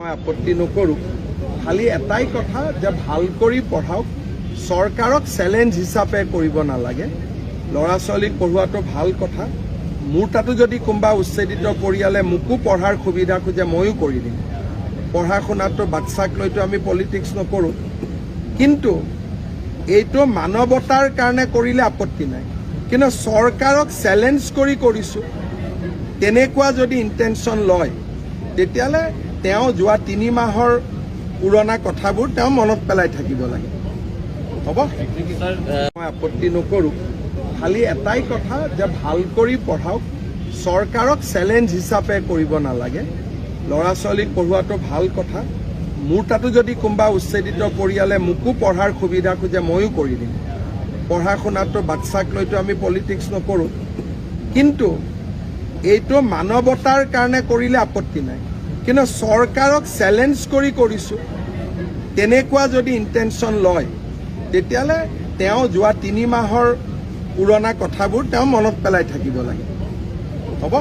মই আপত্তি নকৰোঁ, খালি এটাই কথা যে ভাল কৰি পঢ়াওক, চৰকাৰক চেলেঞ্জ হিচাপে কৰিব নালাগে। ল'ৰা ছোৱালীক পঢ়োৱাটো ভাল কথা। মোৰ তাতো যদি কোনোবা উচ্ছেদিত পৰিয়ালে মোকো পঢ়াৰ সুবিধা খোজে ময়ো কৰি দিম। পঢ়া শুনাটো বাচ্চাক লৈতো আমি পলিটিক্স নকৰোঁ, কিন্তু এইটো মানৱতাৰ কাৰণে কৰিলে আপত্তি নাই। কিন্তু চৰকাৰক চেলেঞ্জ কৰি কৰিছোঁ তেনেকুৱা যদি ইণ্টেনশ্যন লয়, তেতিয়াহ'লে তেওঁ যোৱা 3 মাহৰ পুৰণা কথাবোৰ তেওঁ মনত পেলাই থাকিব লাগে। হ'ব, মই আপত্তি নকৰোঁ, খালি এটাই কথা যে ভাল কৰি পঢ়াওক, চৰকাৰক চেলেঞ্জ হিচাপে কৰিব নালাগে। ল'ৰা ছোৱালীক পঢ়োৱাটো ভাল কথা। মোৰ তাতো যদি কোনোবা উচ্ছেদিত পৰিয়ালে মোকো পঢ়াৰ সুবিধা খোজে ময়ো কৰি দিম। পঢ়া শুনাটো বাচ্চাক লৈতো আমি পলিটিক্স নকৰোঁ, কিন্তু এইটো মানৱতাৰ কাৰণে কৰিলে আপত্তি নাই। কিন্তু চৰকাৰক চেলেঞ্জ কৰি কৰিছোঁ তেনেকুৱা যদি ইণ্টেনশ্যন লয়, তেতিয়াহ'লে তেওঁ যোৱা 3 মাহৰ পুৰণা কথাবোৰ তেওঁ মনত পেলাই থাকিব লাগে। হ'ব।